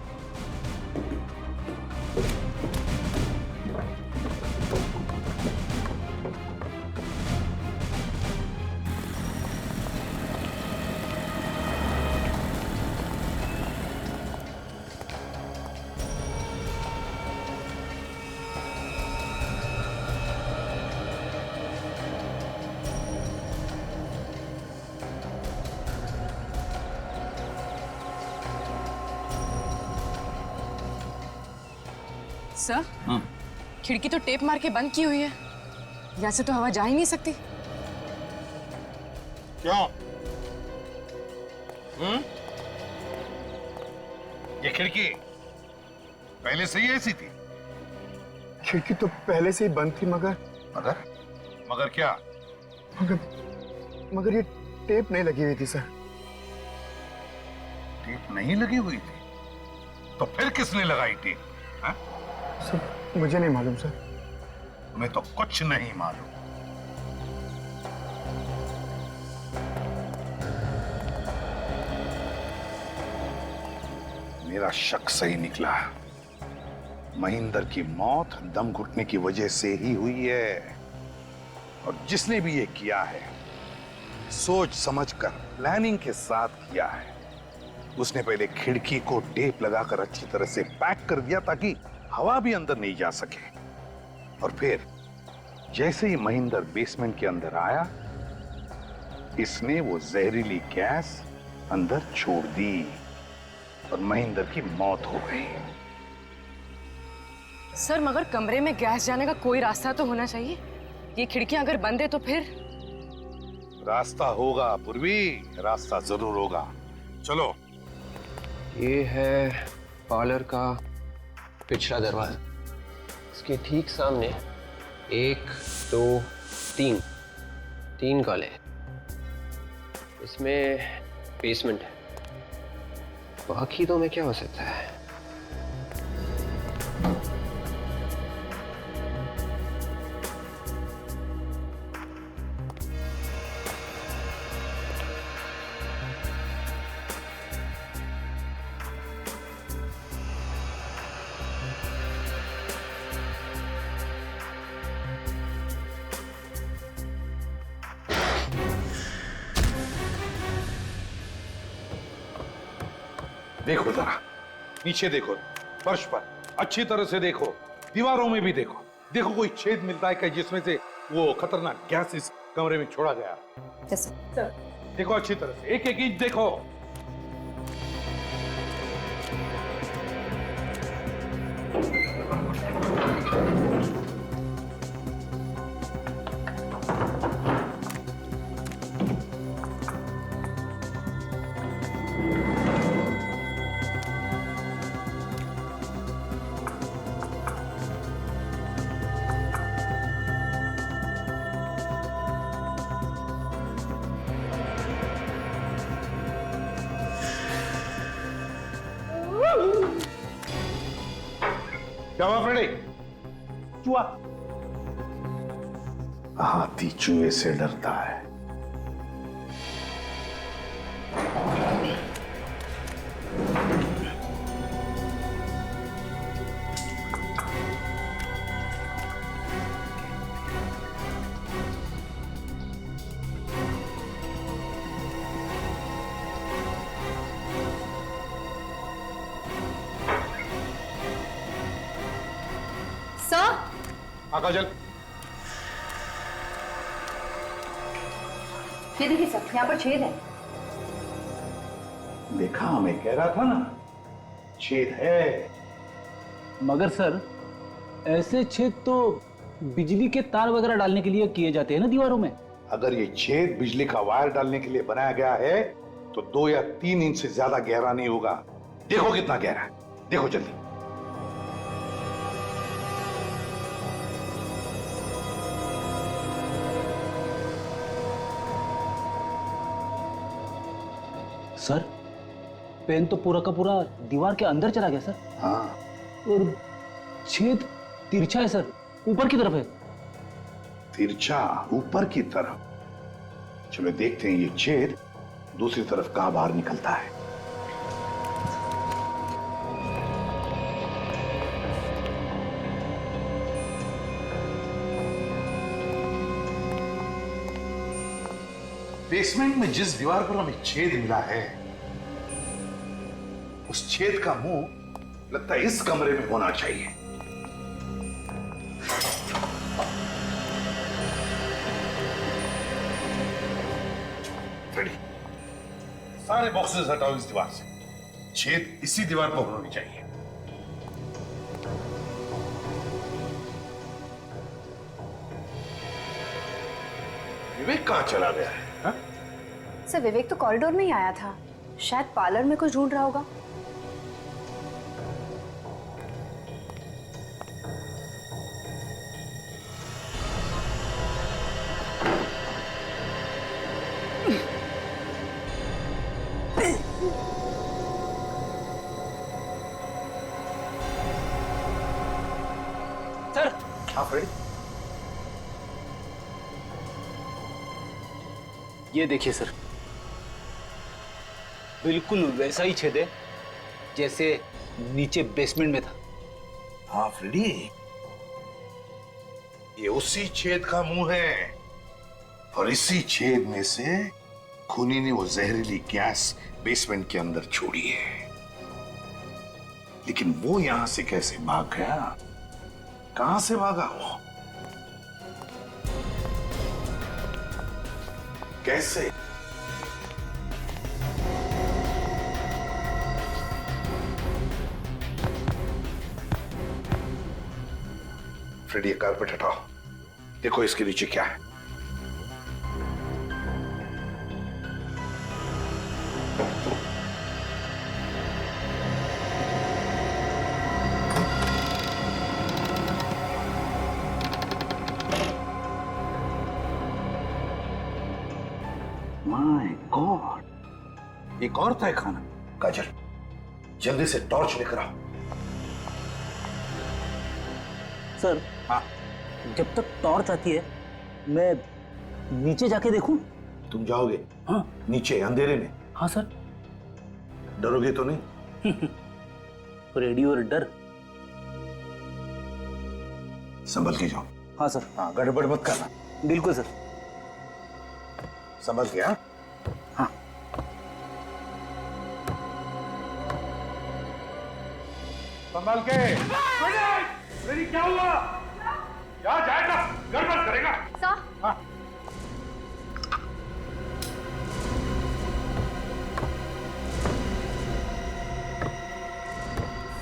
Speaker 4: सर, खिड़की तो टेप मार के बंद की हुई है, यहाँ से तो हवा जा ही नहीं सकती।
Speaker 6: क्यों? ये खिड़की पहले से ही ऐसी थी?
Speaker 13: खिड़की तो पहले से ही बंद थी, मगर
Speaker 6: मगर क्या?
Speaker 13: मगर ये टेप नहीं लगी हुई थी सर।
Speaker 6: टेप नहीं लगी हुई थी? तो फिर किसने लगाई टेप? हाँ?
Speaker 13: सर, मुझे नहीं मालूम सर।
Speaker 6: तुम्हें तो कुछ नहीं मालूम। मेरा शक सही निकला, महेंद्र की मौत दम घुटने की वजह से ही हुई है। और जिसने भी ये किया है, सोच समझकर प्लानिंग के साथ किया है। उसने पहले खिड़की को टेप लगाकर अच्छी तरह से पैक कर दिया ताकि हवा भी अंदर नहीं जा सके। और फिर जैसे ही महेंद्र बेसमेंट के अंदर आया, इसने वो जहरीली गैस अंदर छोड़ दी और महेंद्र की मौत हो गई।
Speaker 4: सर, मगर कमरे में गैस जाने का कोई रास्ता तो होना चाहिए। ये खिड़कियां अगर बंद है तो फिर?
Speaker 6: रास्ता होगा पूर्वी, रास्ता जरूर होगा। चलो।
Speaker 15: ये है पार्लर का पिछला दरवाजा। इसके ठीक सामने 1, 2, 3 कॉले। इसमें बेसमेंट है। बाकी तो में क्या हो सकता है?
Speaker 6: देखो जरा, नीचे देखो, फर्श पर अच्छी तरह से देखो, दीवारों में भी देखो। देखो कोई छेद मिलता है क्या जिसमें से वो खतरनाक गैस इस कमरे में छोड़ा गया? देखो अच्छी तरह से, एक एक इंच देखो। क्या हुआ फ्रेडी? चूहा? हाथी चूहे से डरता है। काजल,
Speaker 14: ये देखिए सर, यहाँ पर छेद है।
Speaker 6: देखा, मैं कह रहा था ना, छेद है।
Speaker 16: मगर सर ऐसे छेद तो बिजली के तार वगैरह डालने के लिए किए जाते हैं ना दीवारों में।
Speaker 6: अगर ये छेद बिजली का वायर डालने के लिए बनाया गया है तो 2 या 3 इंच से ज्यादा गहरा नहीं होगा। देखो कितना गहरा है, देखो जल्दी।
Speaker 16: सर पेन तो पूरा का पूरा दीवार के अंदर चला गया सर।
Speaker 6: हाँ।
Speaker 16: और छेद तिरछा है सर, ऊपर की तरफ है।
Speaker 6: तिरछा ऊपर की तरफ? चलो देखते हैं ये छेद दूसरी तरफ कहां बाहर निकलता है। बेसमेंट में जिस दीवार पर हमें छेद मिला है उस छेद का मुंह लगता है इस कमरे में होना चाहिए। सारे बॉक्सेस हटाओ इस दीवार से। छेद इसी दीवार पर होनी चाहिए। विवेक कहां चला गया है? हा?
Speaker 14: सर विवेक तो कॉरिडोर में ही आया था, शायद पार्लर में कुछ ढूंढ रहा होगा।
Speaker 16: सर।
Speaker 6: हाँ फ्रेडी।
Speaker 16: ये देखिए सर, बिल्कुल वैसा ही छेद है जैसे नीचे बेसमेंट में था।
Speaker 6: हाँ फ्रेडी, ये उसी छेद का मुंह है और इसी छेद में से खूनी ने वो जहरीली गैस बेसमेंट के अंदर छोड़ी है। लेकिन वो यहां से कैसे भाग गया? कहां से भागा वो? कैसे? फ्रेडी, ये कारपेट हटाओ, देखो इसके नीचे क्या है। माय गॉड, एक और तय खाना। काजल, जल्दी से टॉर्च लेकर आओ।
Speaker 16: सर
Speaker 6: हाँ,
Speaker 16: जब तक टॉर्च आती है मैं नीचे जाके देखूं?
Speaker 6: तुम जाओगे?
Speaker 16: हाँ।
Speaker 6: नीचे अंधेरे में?
Speaker 16: हाँ सर।
Speaker 6: डरोगे तो नहीं?
Speaker 16: फ्रेडी और डर।
Speaker 6: संभल के जाओ।
Speaker 16: हाँ सर।
Speaker 6: हाँ, गड़बड़ मत करना।
Speaker 16: बिल्कुल सर।
Speaker 6: संभल के। हाँ
Speaker 16: हाँ।
Speaker 6: संभल के। फ्रेडी, क्या हुआ? क्या जाएगा? गड़बड़ करेगा।
Speaker 14: सर।
Speaker 6: हाँ।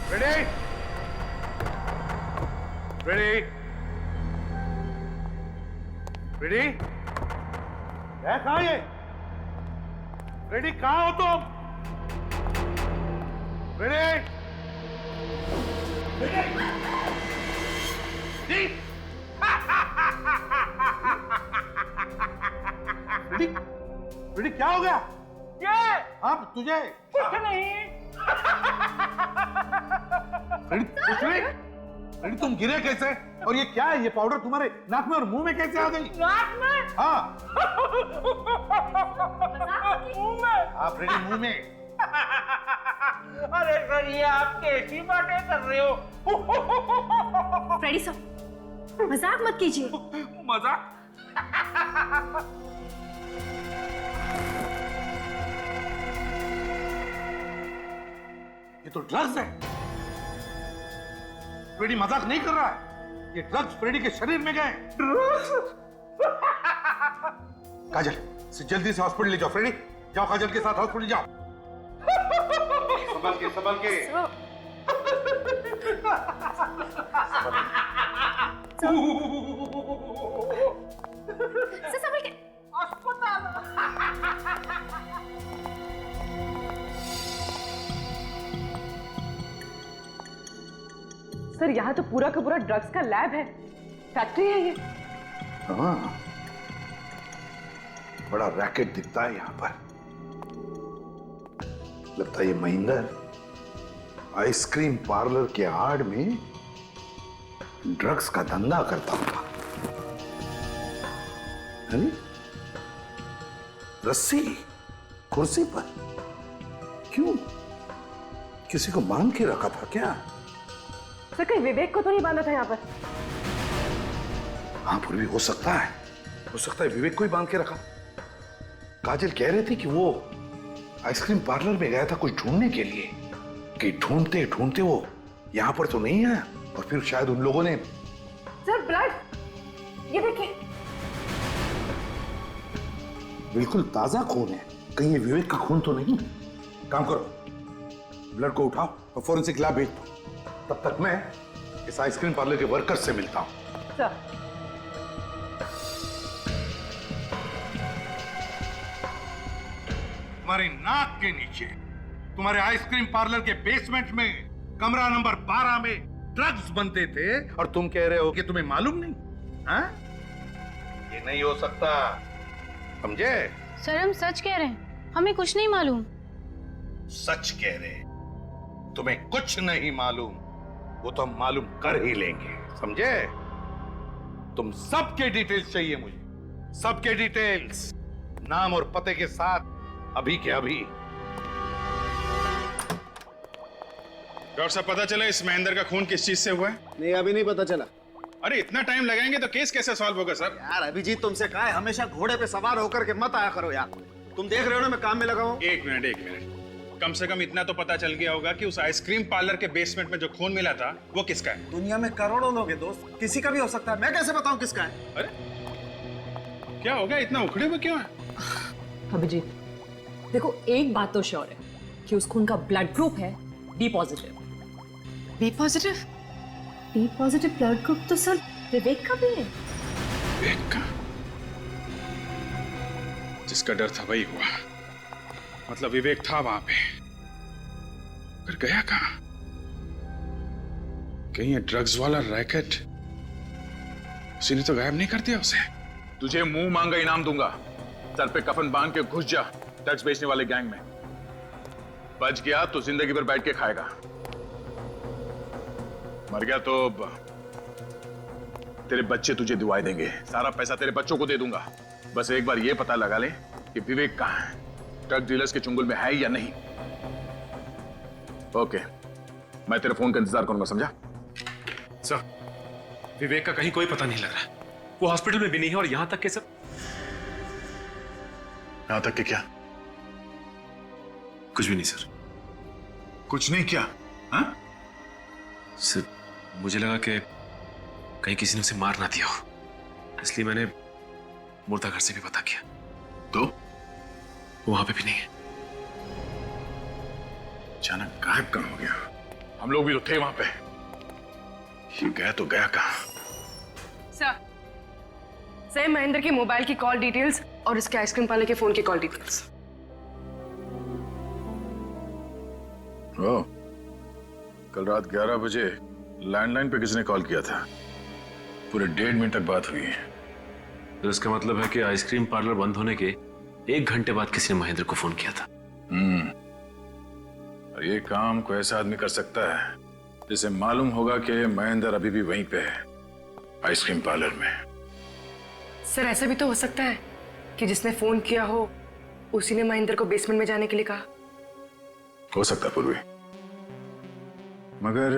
Speaker 6: फ्रेडी, फ्रेडी, फ्रेडी, है कहाँ ये? फ्रेडी, कहाँ हो तुम? फ्रेडी, फ्रेडी, फ्रेडी, फ्रेडी, क्या हो गया? ये अब तुझे कुछ नहीं। फ्रेडी, कुछ नहीं? फ्रेडी, तुम गिरे कैसे? और ये क्या है? ये पाउडर तुम्हारे नाक में और मुंह में कैसे आ गई?
Speaker 17: नाक में?
Speaker 6: हाँ।
Speaker 17: मुंह में?
Speaker 6: हाँ फ्रेडी, मुंह में।
Speaker 17: अरे सर, ये आप कैसी बातें कर रहे हो?
Speaker 14: फ्रेडी सर, मजाक मत कीजिए।
Speaker 17: मजाक?
Speaker 6: ये तो ड्रग्स है। फ्रेडी मजाक नहीं कर रहा है, ये ड्रग्स फ्रेडी के शरीर में गए। काजल, जल्दी से हॉस्पिटल ले जाओ। फ्रेडी, जाओ काजल के साथ हॉस्पिटल जाओ। संभल के, संभल के।
Speaker 14: सर संभल के।
Speaker 4: सर यहाँ तो पूरा का पूरा ड्रग्स का लैब है, फैक्ट्री है ये।
Speaker 6: हाँ, बड़ा रैकेट दिखता है यहाँ पर। लगता है ये महेंद्र आइसक्रीम पार्लर के आड़ में ड्रग्स का धंधा करता होगा। अरे रस्सी कुर्सी पर क्यों? किसी को बांध के रखा था क्या?
Speaker 4: सर कहीं विवेक को तो नहीं बांधा था यहाँ पर?
Speaker 6: हाँ पूर्वी, हो सकता है विवेक को ही बांध के रखा। काजल कह रही थी कि वो आइसक्रीम पार्लर में गया था कुछ ढूंढने के लिए, कि ढूंढते ढूंढते वो यहां पर तो नहीं आया, और फिर शायद उन लोगों ने।
Speaker 4: सर ब्लड, ये देखिए।
Speaker 6: बिल्कुल ताजा खून है, कहीं ये विवेक का खून तो नहीं? काम करो, ब्लड को उठाओ और फोरेंसिक लैब भेज दो। तब तक मैं इस आइसक्रीम पार्लर के वर्कर्स से मिलता हूं।
Speaker 4: सर
Speaker 6: तुम्हारी नाक के नीचे, तुम्हारे आइसक्रीम पार्लर के बेसमेंट में कमरा नंबर 12 में ड्रग्स बनते थे, और तुम कह रहे हो कि तुम्हें मालूम नहीं? हाँ? ये नहीं हो सकता, समझे?
Speaker 7: सर हम सच कह रहे हैं, हमें कुछ नहीं मालूम।
Speaker 6: सच कह रहे, तुम्हें कुछ नहीं मालूम, वो तो हम मालूम कर ही लेंगे, समझे? तुम सबके डिटेल्स चाहिए मुझे, सबके डिटेल्स, नाम और पते के साथ, अभी के अभी।
Speaker 3: डॉक्टर साहब, पता चला इस महेंद्र का खून किस चीज से हुआ है?
Speaker 2: नहीं, अभी नहीं पता चला।
Speaker 3: अरे इतना टाइम लगाएंगे तो केस कैसे सॉल्व होगा सर?
Speaker 2: यार अभिजीत, तुमसे कहा है हमेशा घोड़े पे सवार होकर के मत आया करो यार। तुम देख रहे हो ना मैं काम में लगा हूं।
Speaker 3: एक मिनट, कम से कम इतना तो पता चल गया होगा कि उस आइसक्रीम पार्लर के बेसमेंट में जो खून मिला था वो किसका है?
Speaker 2: दुनिया में करोड़ों लोग हैं दोस्त, किसी का भी हो सकता है, मैं कैसे बताऊं किसका है?
Speaker 3: अरे क्या हो गया, इतना उखड़े हुए क्यों है?
Speaker 4: अभिजीत देखो, एक बात तो श्योर है कि उस खून का ब्लड ग्रुप है B positive. B positive?
Speaker 14: B positive blood group तो सर विवेक का भी है।
Speaker 3: विवेक का? जिसका डर था वही हुआ, मतलब विवेक था वहां पे, फिर गया कहां? कहीं ये ड्रग्स वाला रैकेट उसी ने तो गायब नहीं कर दिया उसे? तुझे मुंह मांगा इनाम दूंगा, सर पे कफन बांध के घुस जा ड्रग्स बेचने वाले गैंग में। बच गया तो जिंदगी भर बैठ के खाएगा, मर गया तो तेरे बच्चे तुझे दुआएं देंगे, सारा पैसा तेरे बच्चों को दे दूंगा। बस एक बार ये पता लगा ले कि विवेक कहां है, ड्रग डीलर्स के चुंगल में है या नहीं। ओके, मैं तेरे फोन का इंतजार करूंगा, समझा?
Speaker 5: सर विवेक का कहीं कोई पता नहीं लग रहा, वो हॉस्पिटल में भी नहीं है, और यहां तक के सर।
Speaker 3: यहां तक के क्या?
Speaker 5: कुछ भी नहीं सर।
Speaker 3: कुछ नहीं क्या? हाँ?
Speaker 5: सर मुझे लगा कि कहीं किसी ने उसे मार ना दिया हो, इसलिए मैंने मुर्दाघर से भी पता किया,
Speaker 3: तो
Speaker 5: वहां पे भी नहीं है।
Speaker 3: अचानक गायब कहां हो गया? हम लोग भी तो थे वहां पे, ये गया तो गया कहां?
Speaker 4: सर महेंद्र के मोबाइल की कॉल डिटेल्स और इसके आइसक्रीम पार्लर के फोन की कॉल डिटेल्स।
Speaker 3: ओ, कल रात 11 बजे लैंडलाइन पे किसने कॉल किया था? पूरे 1.5 मिनट तक बात हुई है।
Speaker 5: तो इसका मतलब है कि आइसक्रीम पार्लर बंद होने के 1 घंटे बाद किसी ने महेंद्र को फोन किया था।
Speaker 3: और ये काम कोई ऐसा आदमी कर सकता है जिसे मालूम होगा कि महेंद्र अभी भी वहीं पे है, आइसक्रीम पार्लर में।
Speaker 4: सर ऐसा भी तो हो सकता है कि जिसने फोन किया हो उसी ने महेंद्र को बेसमेंट में जाने के लिए कहा।
Speaker 3: हो सकता पूर्वी, मगर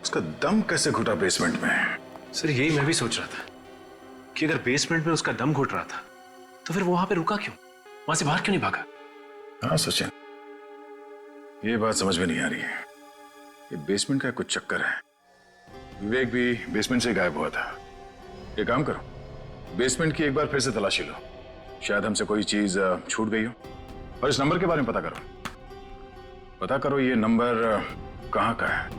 Speaker 3: उसका दम कैसे घुटा बेसमेंट में?
Speaker 5: सर यही मैं भी सोच रहा था कि अगर बेसमेंट में उसका दम घुट रहा था तो फिर वो वहां पे रुका क्यों, वहां से बाहर क्यों नहीं भागा?
Speaker 3: हाँ सचिन, ये बात समझ में नहीं आ रही है। ये बेसमेंट का कुछ चक्कर है। विवेक भी बेसमेंट से गायब हुआ था। ये काम करो, बेसमेंट की एक बार फिर से तलाशी लो, शायद हमसे कोई चीज छूट गई हो। और इस नंबर के बारे में पता करो, ये नंबर कहाँ का है?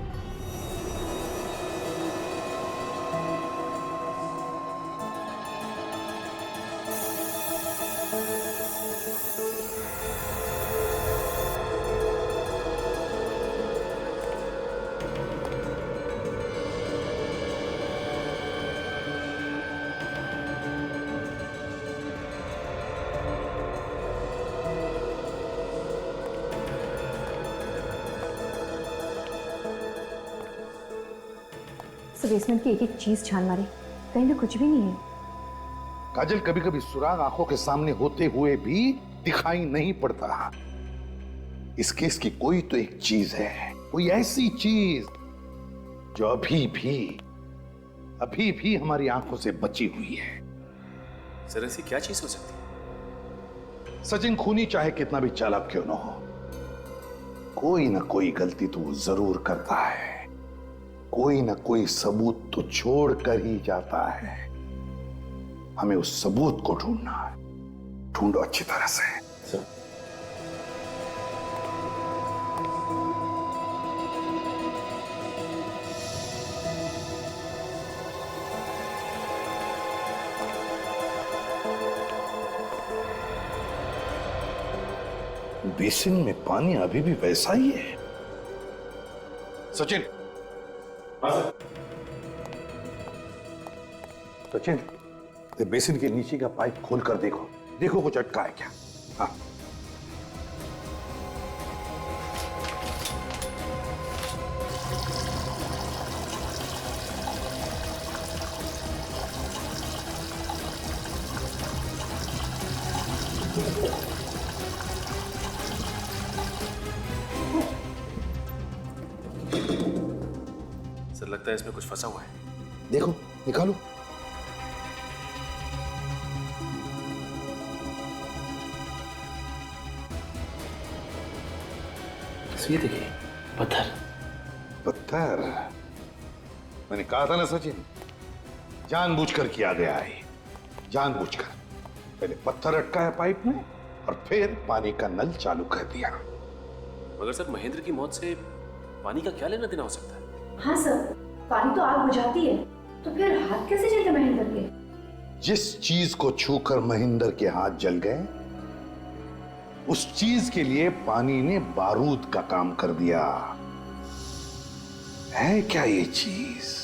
Speaker 14: बेसमेंट की एक एक चीज छान मारी, कहीं ना कुछ भी नहीं है।
Speaker 6: काजल, कभी कभी सुराग आंखों के सामने होते हुए भी दिखाई नहीं पड़ता। इस केस की कोई तो एक चीज है, कोई ऐसी चीज जो अभी भी हमारी आंखों से बची हुई है।
Speaker 5: सर ऐसी क्या चीज हो सकती है?
Speaker 6: सचिन खूनी चाहे कितना भी चालाक क्यों न हो, कोई ना कोई गलती तो वो जरूर करता है। कोई ना कोई सबूत तो छोड़ कर ही जाता है। हमें उस सबूत को ढूंढना है। ढूंढो अच्छी तरह से। बेसिन में पानी अभी भी वैसा ही है। सचिन, सचिन, बेसिन के नीचे का पाइप खोल कर देखो, देखो कुछ अटका है क्या। हाँ,
Speaker 5: सर लगता है इसमें कुछ फंसा हुआ है।
Speaker 6: देखो, निकालो।
Speaker 5: ये देखिए,
Speaker 6: पत्थर। मैंने कहा था ना सचिन, जानबूझकर किया गया है। जानबूझकर पहले पत्थर अटका है पाइप में और फिर पानी का नल चालू कर दिया।
Speaker 5: मगर सर महेंद्र की मौत से पानी का क्या लेना देना हो सकता है?
Speaker 14: हाँ सर, पानी तो आग बुझाती है, तो फिर हाथ कैसे जलते महेंद्र के?
Speaker 6: जिस चीज को छूकर महेंद्र के हाथ जल गए, उस चीज के लिए पानी ने बारूद का काम कर दिया। है क्या ये चीज?